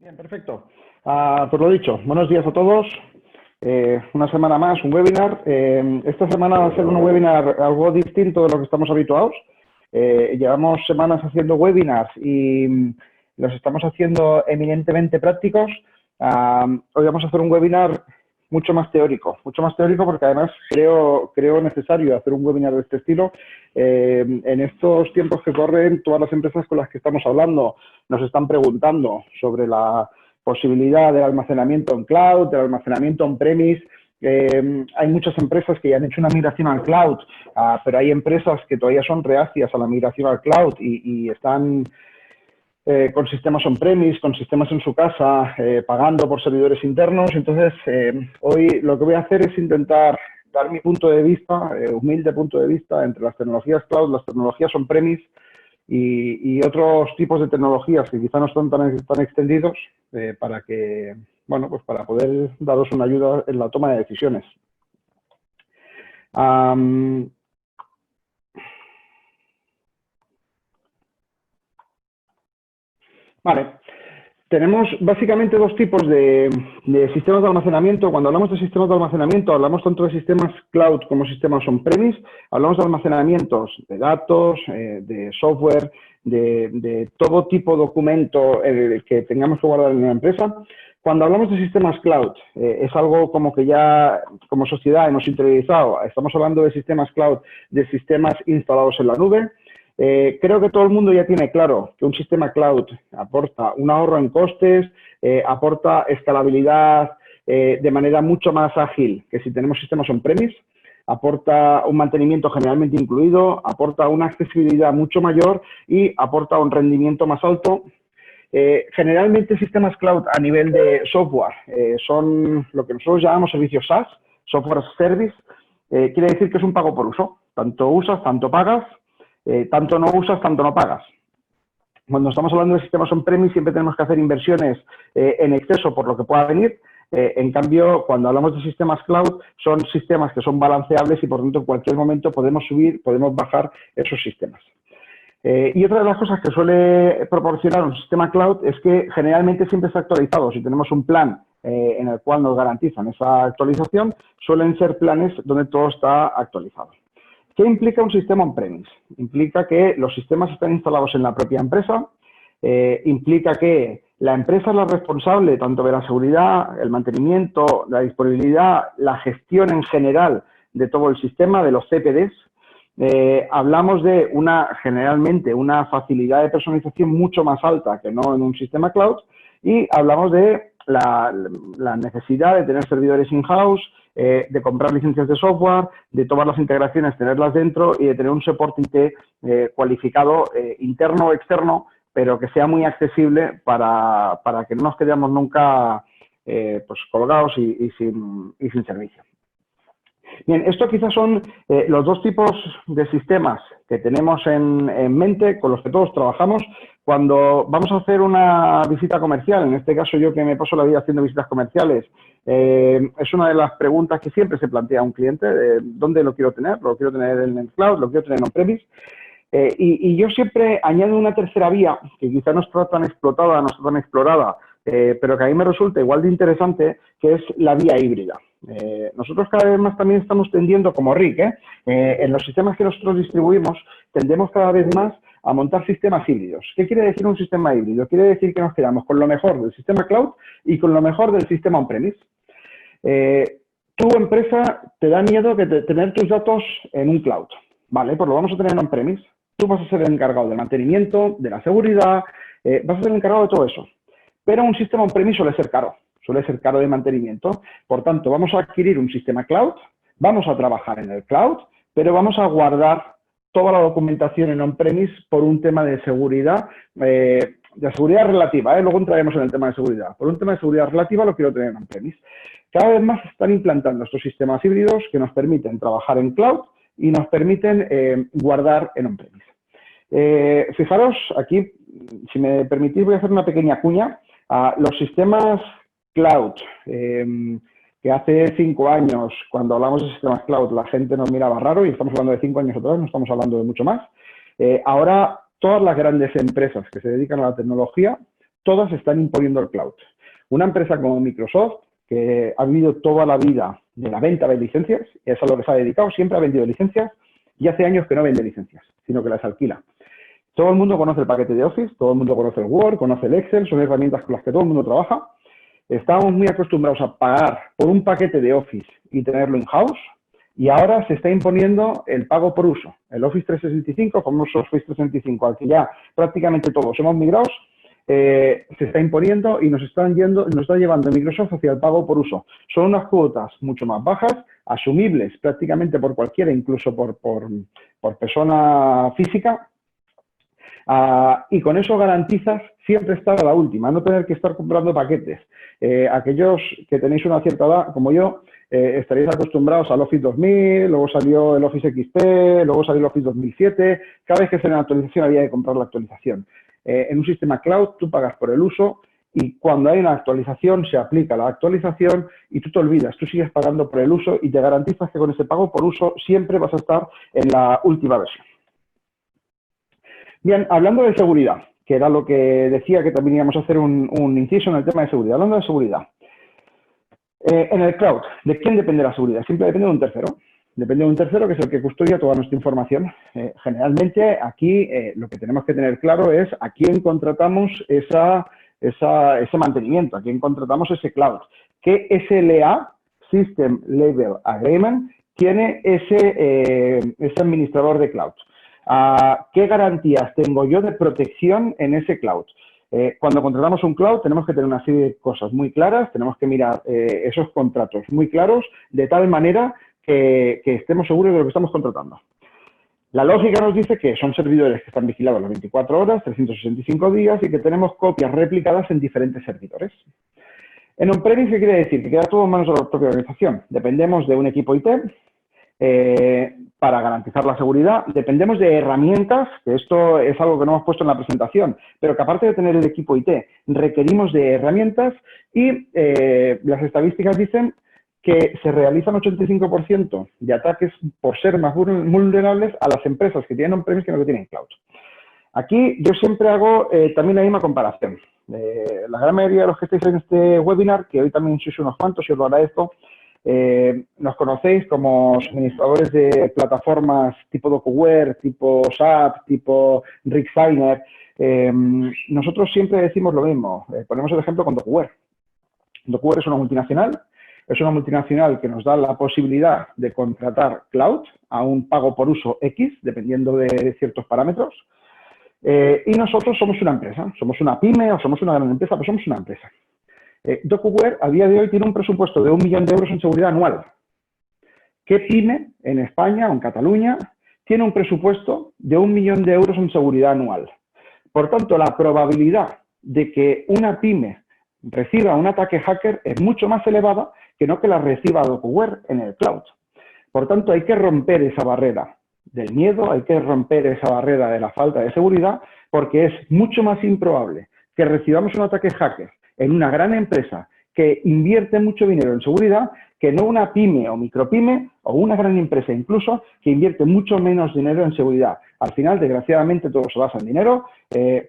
Bien, perfecto. Pues lo dicho, buenos días a todos. Una semana más, un webinar. Esta semana va a ser un webinar algo distinto de lo que estamos habituados. Llevamos semanas haciendo webinars y los estamos haciendo eminentemente prácticos. Hoy vamos a hacer un webinar mucho más teórico porque además creo necesario hacer un webinar de este estilo. En estos tiempos que corren, todas las empresas con las que estamos hablando nos están preguntando sobre la posibilidad del almacenamiento en cloud, del almacenamiento on-premise. Hay muchas empresas que ya han hecho una migración al cloud, pero hay empresas que todavía son reacias a la migración al cloud y están con sistemas on-premise, con sistemas en su casa, pagando por servidores internos. Entonces, hoy lo que voy a hacer es intentar dar mi punto de vista, humilde punto de vista, entre las tecnologías cloud, las tecnologías on-premise y otros tipos de tecnologías que quizá no están tan extendidos para que, bueno, pues para poder daros una ayuda en la toma de decisiones. Vale. Tenemos básicamente dos tipos de sistemas de almacenamiento. Cuando hablamos de sistemas de almacenamiento, hablamos tanto de sistemas cloud como sistemas on-premise. Hablamos de almacenamientos de datos, de software, de todo tipo de documento que tengamos que guardar en una empresa. Cuando hablamos de sistemas cloud, es algo como que ya como sociedad hemos interiorizado. Estamos hablando de sistemas cloud, de sistemas instalados en la nube. Creo que todo el mundo ya tiene claro que un sistema cloud aporta un ahorro en costes, aporta escalabilidad de manera mucho más ágil que si tenemos sistemas on-premise, aporta un mantenimiento generalmente incluido, aporta una accesibilidad mucho mayor y aporta un rendimiento más alto. Generalmente sistemas cloud a nivel de software son lo que nosotros llamamos servicios SaaS, software as a service. Quiere decir que es un pago por uso. Tanto usas, tanto pagas. Tanto no usas, tanto no pagas. Cuando estamos hablando de sistemas on-premise siempre tenemos que hacer inversiones en exceso por lo que pueda venir. En cambio, cuando hablamos de sistemas cloud, son sistemas que son balanceables y por lo tanto en cualquier momento podemos subir, podemos bajar esos sistemas. Y otra de las cosas que suele proporcionar un sistema cloud es que generalmente siempre está actualizado. Si tenemos un plan en el cual nos garantizan esa actualización, suelen ser planes donde todo está actualizado. ¿Qué implica un sistema on-premise? Implica que los sistemas están instalados en la propia empresa, implica que la empresa es la responsable tanto de la seguridad, el mantenimiento, la disponibilidad, la gestión en general de todo el sistema, de los CPDs. Hablamos de generalmente una facilidad de personalización mucho más alta que no en un sistema cloud y hablamos de la necesidad de tener servidores in-house, de comprar licencias de software, de tomar las integraciones, tenerlas dentro y de tener un soporte IT cualificado, interno o externo, pero que sea muy accesible para que no nos quedemos nunca pues colgados y sin servicio. Bien, esto quizás son los dos tipos de sistemas que tenemos en mente, con los que todos trabajamos cuando vamos a hacer una visita comercial. En este caso, yo que me paso la vida haciendo visitas comerciales, es una de las preguntas que siempre se plantea a un cliente, ¿dónde lo quiero tener? ¿Lo quiero tener en el cloud? ¿Lo quiero tener en on-premise? Y yo siempre añado una tercera vía, que quizá no está tan explotada, no está tan explorada, pero que a mí me resulta igual de interesante, que es la vía híbrida. Nosotros cada vez más también estamos tendiendo, como RIC, en los sistemas que nosotros distribuimos, tendemos cada vez más a montar sistemas híbridos. ¿Qué quiere decir un sistema híbrido? Quiere decir que nos quedamos con lo mejor del sistema cloud y con lo mejor del sistema on-premise. Tu empresa te da miedo de tener tus datos en un cloud, ¿vale? Pues lo vamos a tener en on-premise. Tú vas a ser el encargado del mantenimiento, de la seguridad, vas a ser el encargado de todo eso. Pero un sistema on-premise suele ser caro de mantenimiento. Por tanto, vamos a adquirir un sistema cloud, vamos a trabajar en el cloud, pero vamos a guardar toda la documentación en on-premise por un tema de seguridad relativa. Luego entraremos en el tema de seguridad. Por un tema de seguridad relativa lo quiero tener en on-premise. Cada vez más se están implantando estos sistemas híbridos que nos permiten trabajar en cloud y nos permiten guardar en on-premise. Fijaros, aquí, si me permitís, voy a hacer una pequeña cuña. Los sistemas cloud, que hace 5 años, cuando hablamos de sistemas cloud, la gente nos miraba raro y estamos hablando de 5 años atrás, no estamos hablando de mucho más. Ahora, todas las grandes empresas que se dedican a la tecnología todas están imponiendo el cloud. Una empresa como Microsoft, que ha vivido toda la vida de la venta de licencias, es a lo que se ha dedicado, siempre ha vendido licencias, y hace años que no vende licencias, sino que las alquila. Todo el mundo conoce el paquete de Office, todo el mundo conoce el Word, conoce el Excel, son herramientas con las que todo el mundo trabaja. Estamos muy acostumbrados a pagar por un paquete de Office y tenerlo in-house, y ahora se está imponiendo el pago por uso. El Office 365, famoso Office 365, al que ya prácticamente todos hemos migrado, se está imponiendo y nos está llevando Microsoft hacia el pago por uso. Son unas cuotas mucho más bajas, asumibles prácticamente por cualquiera, incluso por persona física, y con eso garantizas siempre estar a la última, no tener que estar comprando paquetes. Aquellos que tenéis una cierta edad, como yo, estaréis acostumbrados al Office 2000, luego salió el Office XP, luego salió el Office 2007. Cada vez que sale una actualización había que comprar la actualización. En un sistema cloud tú pagas por el uso y cuando hay una actualización se aplica la actualización y tú te olvidas, tú sigues pagando por el uso y te garantizas que con ese pago por uso siempre vas a estar en la última versión. Bien, hablando de seguridad, que era lo que decía que también íbamos a hacer un inciso en el tema de seguridad. Hablando de seguridad, en el cloud, ¿de quién depende la seguridad? Siempre depende de un tercero. Depende de un tercero que es el que custodia toda nuestra información. Generalmente aquí lo que tenemos que tener claro es a quién contratamos ese mantenimiento, a quién contratamos ese cloud. ¿Qué SLA, System Level Agreement, tiene ese administrador de cloud? ¿Qué garantías tengo yo de protección en ese cloud? Cuando contratamos un cloud tenemos que tener una serie de cosas muy claras, tenemos que mirar esos contratos muy claros de tal manera que estemos seguros de lo que estamos contratando. La lógica nos dice que son servidores que están vigilados las 24 horas, 365 días y que tenemos copias replicadas en diferentes servidores. En on-premise, ¿qué quiere decir? Que queda todo en manos de la propia organización. Dependemos de un equipo IT para garantizar la seguridad. Dependemos de herramientas, que esto es algo que no hemos puesto en la presentación, pero que aparte de tener el equipo IT, requerimos de herramientas y las estadísticas dicen que se realizan 85% de ataques por ser más vulnerables a las empresas que tienen on-premise que no que tienen cloud. Aquí yo siempre hago también la misma comparación. La gran mayoría de los que estáis en este webinar, que hoy también sois unos cuantos y os lo agradezco, nos conocéis como suministradores de plataformas tipo DocuWare, tipo SAP, tipo RigSigner. Nosotros siempre decimos lo mismo. Ponemos el ejemplo con DocuWare. DocuWare es una multinacional. Es una multinacional que nos da la posibilidad de contratar cloud a un pago por uso X, dependiendo de ciertos parámetros. Y nosotros somos una empresa. Somos una pyme o somos una gran empresa, pero somos una empresa. DocuWare a día de hoy tiene un presupuesto de 1 millón de euros en seguridad anual. ¿Qué pyme en España o en Cataluña tiene un presupuesto de 1 millón de euros en seguridad anual? Por tanto, la probabilidad de que una pyme reciba un ataque hacker es mucho más elevada que no que la reciba DocuWare en el cloud. Por tanto, hay que romper esa barrera del miedo, hay que romper esa barrera de la falta de seguridad, porque es mucho más improbable que recibamos un ataque hacker en una gran empresa que invierte mucho dinero en seguridad que no una pyme o micropyme o una gran empresa incluso que invierte mucho menos dinero en seguridad. Al final, desgraciadamente, todo se basa en dinero.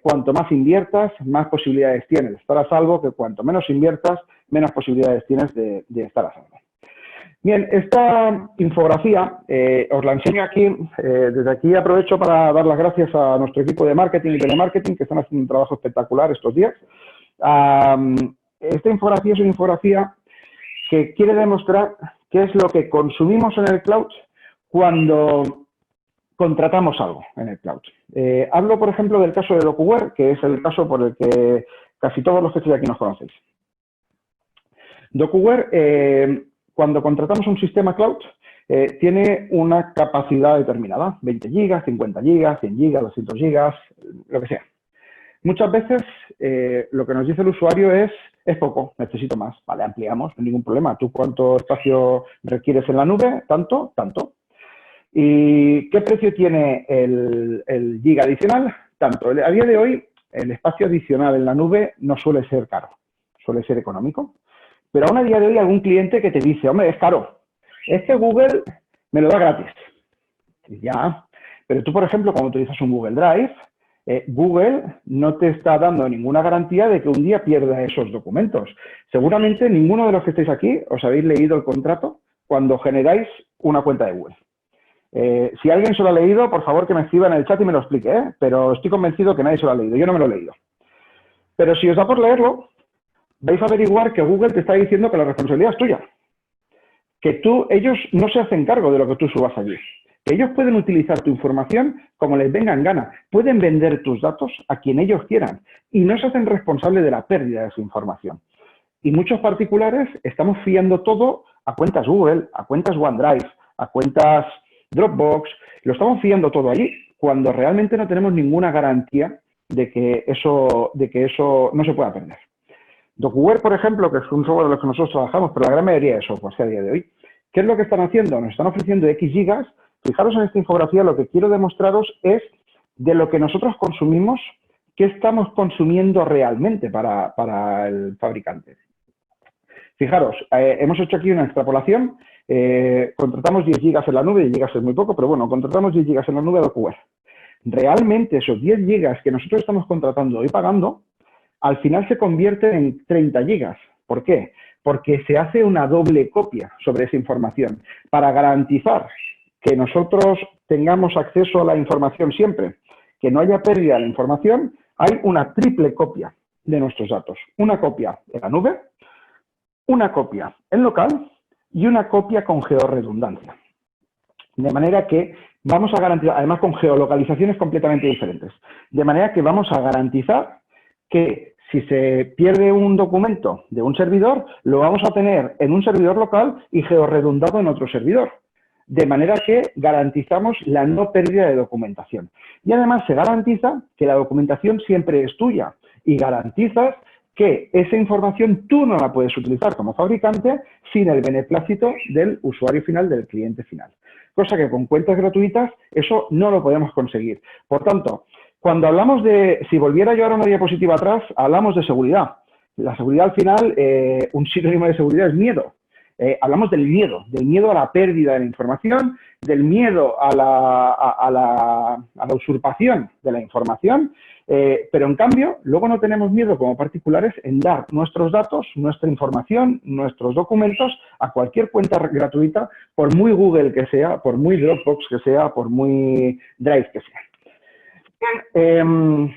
Cuanto más inviertas, más posibilidades tienes de estar a salvo, que cuanto menos inviertas, menos posibilidades tienes de estar a salvo. Bien, esta infografía os la enseño aquí. Desde aquí aprovecho para dar las gracias a nuestro equipo de marketing y telemarketing que están haciendo un trabajo espectacular estos días. Esta infografía es una infografía que quiere demostrar qué es lo que consumimos en el cloud cuando contratamos algo en el cloud. Hablo, por ejemplo, del caso de DocuWare, que es el caso por el que casi todos los que estáis aquí nos conocéis. DocuWare, cuando contratamos un sistema cloud, tiene una capacidad determinada, 20 gigas, 50 gigas, 100 gigas, 200 gigas, lo que sea. Muchas veces lo que nos dice el usuario es poco, necesito más. Vale, ampliamos, no hay ningún problema. ¿Tú cuánto espacio requieres en la nube? Tanto, tanto. ¿Y qué precio tiene el giga adicional? Tanto. A día de hoy, el espacio adicional en la nube no suele ser caro, suele ser económico. Pero aún a día de hoy hay algún cliente que te dice, hombre, es caro. Es que Google me lo da gratis. Y ya. Pero tú, por ejemplo, cuando utilizas un Google Drive, Google no te está dando ninguna garantía de que un día pierda esos documentos. Seguramente ninguno de los que estáis aquí os habéis leído el contrato cuando generáis una cuenta de Google. Si alguien se lo ha leído, por favor que me escriba en el chat y me lo explique, ¿eh? Pero estoy convencido que nadie se lo ha leído. Yo no me lo he leído. Pero si os da por leerlo, vais a averiguar que Google te está diciendo que la responsabilidad es tuya. Que ellos no se hacen cargo de lo que tú subas allí. Que ellos pueden utilizar tu información como les venga en gana. Pueden vender tus datos a quien ellos quieran y no se hacen responsables de la pérdida de esa información. Y muchos particulares estamos fiando todo a cuentas Google, a cuentas OneDrive, a cuentas Dropbox. Lo estamos fiando todo allí cuando realmente no tenemos ninguna garantía de que eso no se pueda perder. DocuWare, por ejemplo, que es un software de los que nosotros trabajamos, pero la gran mayoría de software a día de hoy, ¿qué es lo que están haciendo? Nos están ofreciendo X gigas. Fijaros en esta infografía, lo que quiero demostraros es de lo que nosotros consumimos, qué estamos consumiendo realmente para el fabricante. Fijaros, hemos hecho aquí una extrapolación, contratamos 10 gigas en la nube, 10 gigas es muy poco, pero bueno, contratamos 10 gigas en la nube de DocuWare. Realmente esos 10 gigas que nosotros estamos contratando y pagando, al final se convierten en 30 gigas. ¿Por qué? Porque se hace una doble copia sobre esa información para garantizar que nosotros tengamos acceso a la información siempre, que no haya pérdida de la información. Hay una triple copia de nuestros datos. Una copia en la nube, una copia en local y una copia con georredundancia. De manera que vamos a garantizar, además con geolocalizaciones completamente diferentes, de manera que vamos a garantizar que si se pierde un documento de un servidor, lo vamos a tener en un servidor local y georredundado en otro servidor. De manera que garantizamos la no pérdida de documentación. Y además se garantiza que la documentación siempre es tuya y garantizas que esa información tú no la puedes utilizar como fabricante sin el beneplácito del usuario final, del cliente final. Cosa que con cuentas gratuitas eso no lo podemos conseguir. Por tanto, cuando hablamos de, si volviera yo ahora una diapositiva atrás, hablamos de seguridad. La seguridad al final, un sinónimo de seguridad es miedo. Hablamos del miedo a la pérdida de la información, del miedo a la usurpación de la información, pero en cambio luego no tenemos miedo como particulares en dar nuestros datos, nuestra información, nuestros documentos a cualquier cuenta gratuita, por muy Google que sea, por muy Dropbox que sea, por muy Drive que sea. Bien,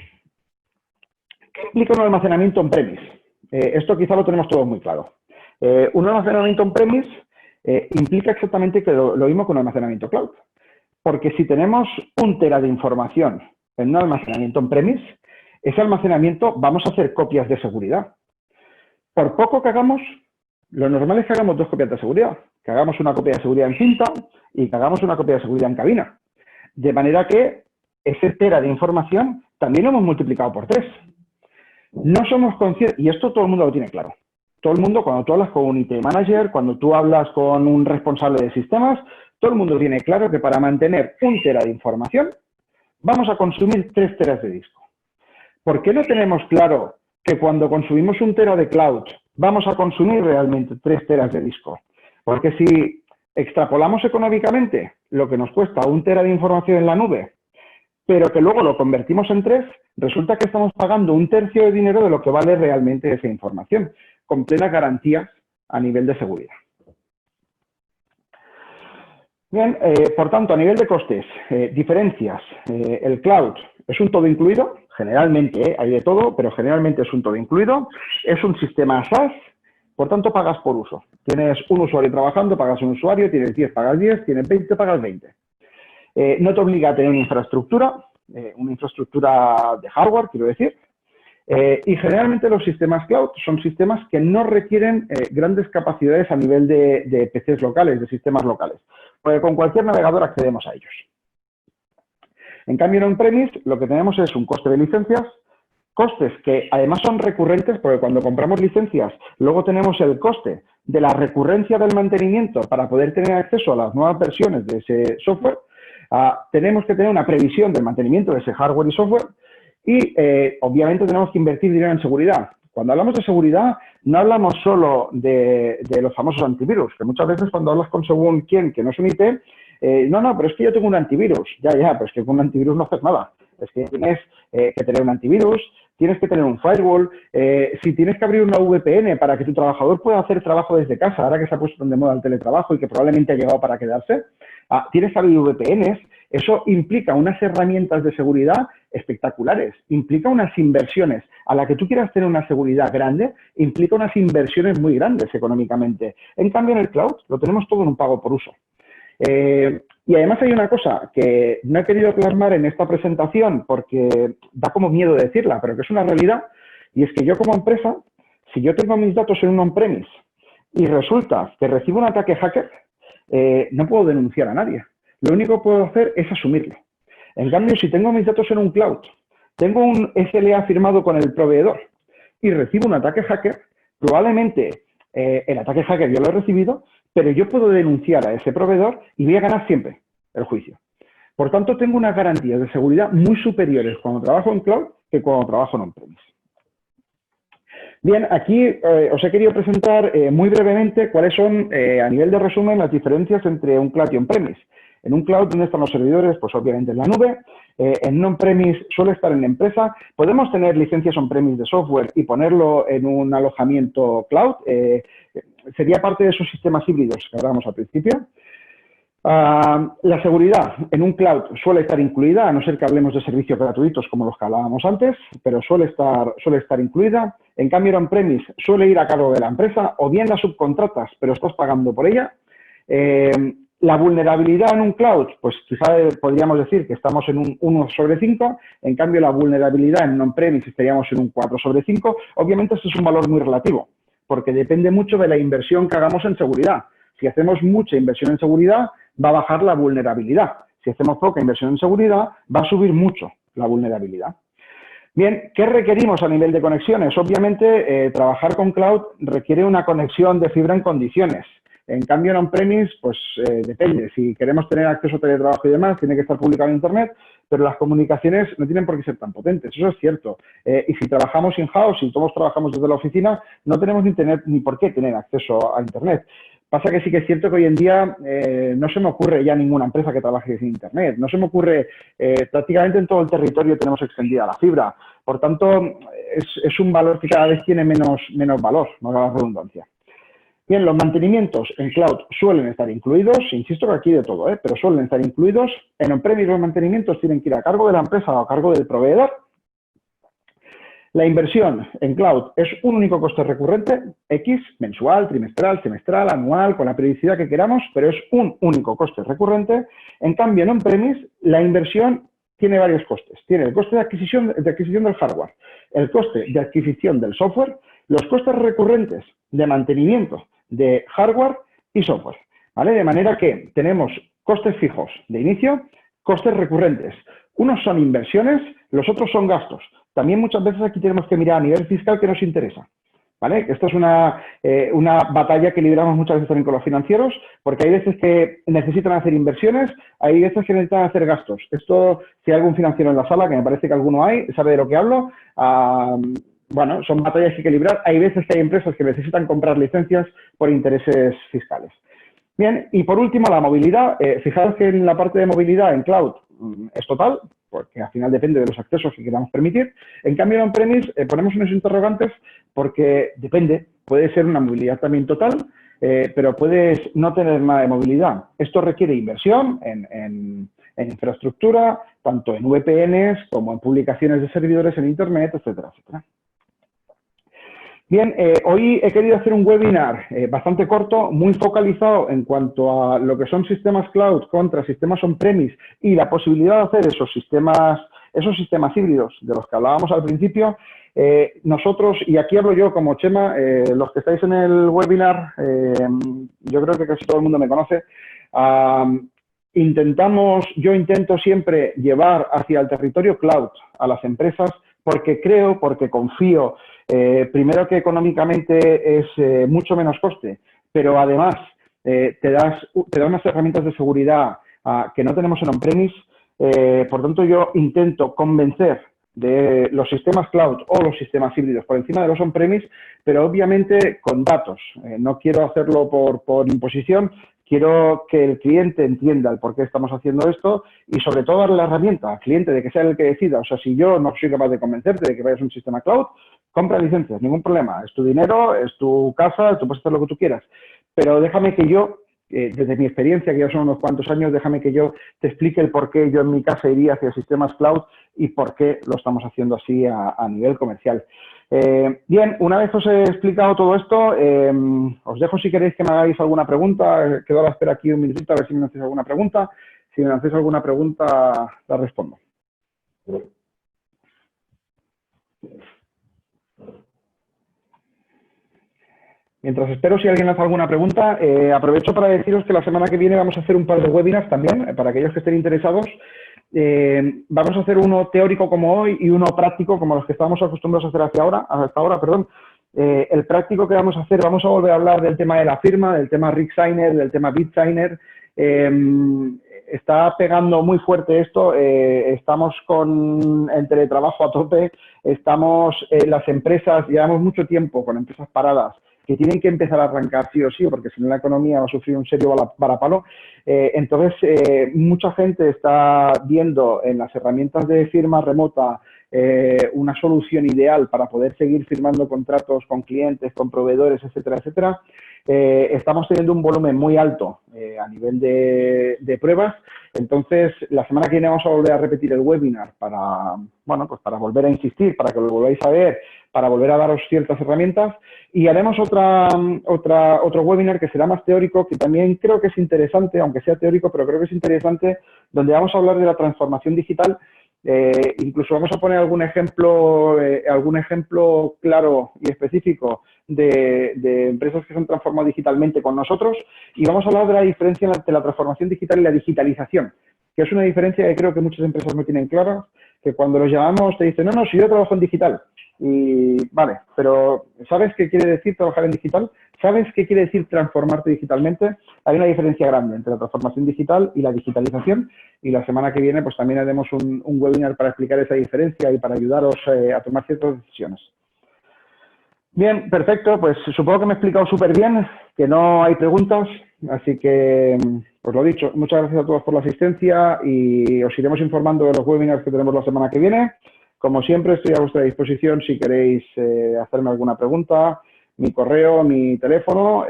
¿qué implica un almacenamiento on-premise? Esto quizá lo tenemos todos muy claro. Un almacenamiento on-premise implica exactamente que lo mismo que un almacenamiento cloud. Porque si tenemos 1 tera de información en un almacenamiento on-premise, ese almacenamiento vamos a hacer copias de seguridad. Por poco que hagamos, lo normal es que hagamos 2 copias de seguridad. Que hagamos una copia de seguridad en cinta y que hagamos una copia de seguridad en cabina. De manera que ese tera de información también lo hemos multiplicado por 3. No somos conscientes, y esto todo el mundo lo tiene claro. Todo el mundo, cuando tú hablas con un IT manager, cuando tú hablas con un responsable de sistemas, todo el mundo tiene claro que para mantener 1 tera de información vamos a consumir 3 teras de disco. ¿Por qué no tenemos claro que cuando consumimos 1 tera de cloud vamos a consumir realmente 3 teras de disco? Porque si extrapolamos económicamente lo que nos cuesta 1 tera de información en la nube, pero que luego lo convertimos en 3, resulta que estamos pagando 1/3 de dinero de lo que vale realmente esa información, con plenas garantías a nivel de seguridad. Bien, por tanto, a nivel de costes, diferencias, el cloud es un todo incluido, generalmente hay de todo, pero generalmente es un todo incluido, es un sistema SaaS, por tanto pagas por uso. Tienes un usuario trabajando, pagas un usuario, tienes 10, pagas 10, tienes 20, pagas 20. No te obliga a tener una infraestructura de hardware, quiero decir, y generalmente los sistemas cloud son sistemas que no requieren grandes capacidades a nivel de PCs locales, de sistemas locales, porque con cualquier navegador accedemos a ellos. En cambio, en on-premise lo que tenemos es un coste de licencias, costes que además son recurrentes, porque cuando compramos licencias luego tenemos el coste de la recurrencia del mantenimiento para poder tener acceso a las nuevas versiones de ese software. Tenemos que tener una previsión del mantenimiento de ese hardware y software y, obviamente, tenemos que invertir dinero en seguridad. Cuando hablamos de seguridad, no hablamos solo de los famosos antivirus, que muchas veces cuando hablas con según quién, que no es un IT, no, pero es que yo tengo un antivirus. Ya, pero es que con un antivirus no haces nada. Es que tienes que tener un antivirus, tienes que tener un firewall, si tienes que abrir una VPN para que tu trabajador pueda hacer trabajo desde casa, ahora que se ha puesto de moda el teletrabajo y que probablemente ha llegado para quedarse, tienes que abrir VPNs, eso implica unas herramientas de seguridad espectaculares, implica unas inversiones. A la que tú quieras tener una seguridad grande, implica unas inversiones muy grandes económicamente. En cambio, en el cloud lo tenemos todo en un pago por uso. Y además hay una cosa que no he querido plasmar en esta presentación porque da como miedo decirla, pero que es una realidad, y es que yo como empresa, si yo tengo mis datos en un on-premise y resulta que recibo un ataque hacker, no puedo denunciar a nadie. Lo único que puedo hacer es asumirlo. En cambio, si tengo mis datos en un cloud, tengo un SLA firmado con el proveedor y recibo un ataque hacker, probablemente el ataque hacker yo lo he recibido, pero yo puedo denunciar a ese proveedor y voy a ganar siempre el juicio. Por tanto, tengo unas garantías de seguridad muy superiores cuando trabajo en cloud que cuando trabajo en on-premise. Bien, aquí os he querido presentar muy brevemente cuáles son, a nivel de resumen, las diferencias entre un cloud y on-premise. En un cloud, ¿dónde están los servidores? Pues obviamente en la nube. En un on-premise suele estar en la empresa. Podemos tener licencias on-premise de software y ponerlo en un alojamiento cloud. Sería parte de esos sistemas híbridos que hablábamos al principio. La seguridad en un cloud suele estar incluida, a no ser que hablemos de servicios gratuitos como los que hablábamos antes, pero suele estar incluida. En cambio, en on-premise suele ir a cargo de la empresa, o bien la subcontratas, pero estás pagando por ella. La vulnerabilidad en un cloud, pues quizá podríamos decir que estamos en un 1/5, en cambio la vulnerabilidad en on-premise estaríamos en un 4/5. Obviamente esto es un valor muy relativo, porque depende mucho de la inversión que hagamos en seguridad. Si hacemos mucha inversión en seguridad, va a bajar la vulnerabilidad. Si hacemos poca inversión en seguridad, va a subir mucho la vulnerabilidad. Bien, ¿qué requerimos a nivel de conexiones? Obviamente, trabajar con cloud requiere una conexión de fibra en condiciones. En cambio, en on-premise, pues depende. Si queremos tener acceso a teletrabajo y demás, tiene que estar publicado en Internet, pero las comunicaciones no tienen por qué ser tan potentes. Eso es cierto. Y si trabajamos in-house, si todos trabajamos desde la oficina, no tenemos ni por qué tener acceso a Internet. Pasa que sí que es cierto que hoy en día no se me ocurre ya ninguna empresa que trabaje sin Internet. No se me ocurre, prácticamente en todo el territorio tenemos extendida la fibra. Por tanto, es un valor que cada vez tiene menos valor, no da la redundancia. Bien, los mantenimientos en cloud suelen estar incluidos, insisto que aquí de todo, pero suelen estar incluidos. En on-premise los mantenimientos tienen que ir a cargo de la empresa o a cargo del proveedor. La inversión en cloud es un único coste recurrente, X, mensual, trimestral, semestral, anual, con la periodicidad que queramos, pero es un único coste recurrente. En cambio, en on-premise, la inversión tiene varios costes. Tiene el coste de adquisición del hardware, el coste de adquisición del software, los costes recurrentes de mantenimiento de hardware y software, ¿vale? De manera que tenemos costes fijos de inicio, costes recurrentes. Unos son inversiones, los otros son gastos. También muchas veces aquí tenemos que mirar a nivel fiscal qué nos interesa, ¿vale? Esto es una batalla que libramos muchas veces también con los financieros, porque hay veces que necesitan hacer inversiones, hay veces que necesitan hacer gastos. Esto, si hay algún financiero en la sala, que me parece que alguno hay, sabe de lo que hablo. Bueno, son batallas que hay que librar. Hay veces que hay empresas que necesitan comprar licencias por intereses fiscales. Bien, y por último, la movilidad. Fijaros que en la parte de movilidad en cloud es total, porque al final depende de los accesos que queramos permitir. En cambio, en on-premise ponemos unos interrogantes porque depende. Puede ser una movilidad también total, pero puedes no tener nada de movilidad. Esto requiere inversión en infraestructura, tanto en VPNs como en publicaciones de servidores en Internet, etcétera, etcétera. Bien, hoy he querido hacer un webinar bastante corto, muy focalizado en cuanto a lo que son sistemas cloud contra sistemas on-premise y la posibilidad de hacer esos sistemas híbridos de los que hablábamos al principio. Nosotros, y aquí hablo yo como Chema, los que estáis en el webinar, yo creo que casi todo el mundo me conoce, yo intento siempre llevar hacia el territorio cloud a las empresas porque confío, primero que económicamente es mucho menos coste, pero además te da unas herramientas de seguridad que no tenemos en on-premise. Por tanto, yo intento convencer de los sistemas cloud o los sistemas híbridos por encima de los on-premise, pero obviamente con datos. No quiero hacerlo por imposición, Quiero que el cliente entienda el por qué estamos haciendo esto y sobre todo darle la herramienta al cliente de que sea el que decida. O sea, si yo no soy capaz de convencerte de que vayas a un sistema cloud, compra licencias, ningún problema. Es tu dinero, es tu casa, tú puedes hacer lo que tú quieras. Pero déjame que yo, desde mi experiencia, que ya son unos cuantos años, déjame que yo te explique el por qué yo en mi casa iría hacia sistemas cloud y por qué lo estamos haciendo así a nivel comercial. Bien, una vez os he explicado todo esto, os dejo si queréis que me hagáis alguna pregunta. Quedo a la espera aquí un minutito a ver si me hacéis alguna pregunta. Si me hacéis alguna pregunta, la respondo. Mientras espero si alguien hace alguna pregunta, aprovecho para deciros que la semana que viene vamos a hacer un par de webinars también, para aquellos que estén interesados. Vamos a hacer uno teórico como hoy y uno práctico como los que estábamos acostumbrados a hacer hasta ahora. El práctico que vamos a hacer, vamos a volver a hablar del tema de la firma, del tema RigSigner, del tema BitSigner. Está pegando muy fuerte esto, estamos con el teletrabajo a tope, las empresas, llevamos mucho tiempo con empresas paradas, que tienen que empezar a arrancar sí o sí, porque si no la economía va a sufrir un serio varapalo. Entonces, mucha gente está viendo en las herramientas de firma remota una solución ideal para poder seguir firmando contratos con clientes, con proveedores, etcétera, etcétera. Estamos teniendo un volumen muy alto a nivel de pruebas. Entonces, la semana que viene vamos a volver a repetir el webinar para, bueno, pues para volver a insistir, para que lo volváis a ver, para volver a daros ciertas herramientas. Y haremos otro webinar que será más teórico, que también creo que es interesante, aunque sea teórico, pero creo que es interesante, donde vamos a hablar de la transformación digital. Incluso vamos a poner algún ejemplo claro y específico de empresas que se han transformado digitalmente con nosotros, y vamos a hablar de la diferencia entre la transformación digital y la digitalización, que es una diferencia que creo que muchas empresas no tienen clara, que cuando los llamamos te dicen, no, si yo trabajo en digital. Y vale, pero ¿sabes qué quiere decir trabajar en digital? ¿Sabes qué quiere decir transformarte digitalmente? Hay una diferencia grande entre la transformación digital y la digitalización, y la semana que viene pues también haremos un webinar para explicar esa diferencia y para ayudaros a tomar ciertas decisiones. Bien, perfecto, pues supongo que me he explicado súper bien, que no hay preguntas, así que, pues lo dicho, muchas gracias a todos por la asistencia y os iremos informando de los webinars que tenemos la semana que viene. Como siempre, estoy a vuestra disposición si queréis hacerme alguna pregunta, mi correo, mi teléfono,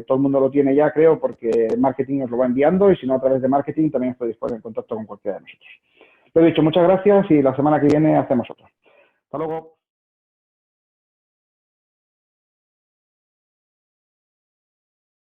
todo el mundo lo tiene ya, creo, porque marketing os lo va enviando, y si no, a través de marketing también os podéis poner en contacto con cualquiera de nosotros. Lo dicho, muchas gracias y la semana que viene hacemos otro. Hasta luego.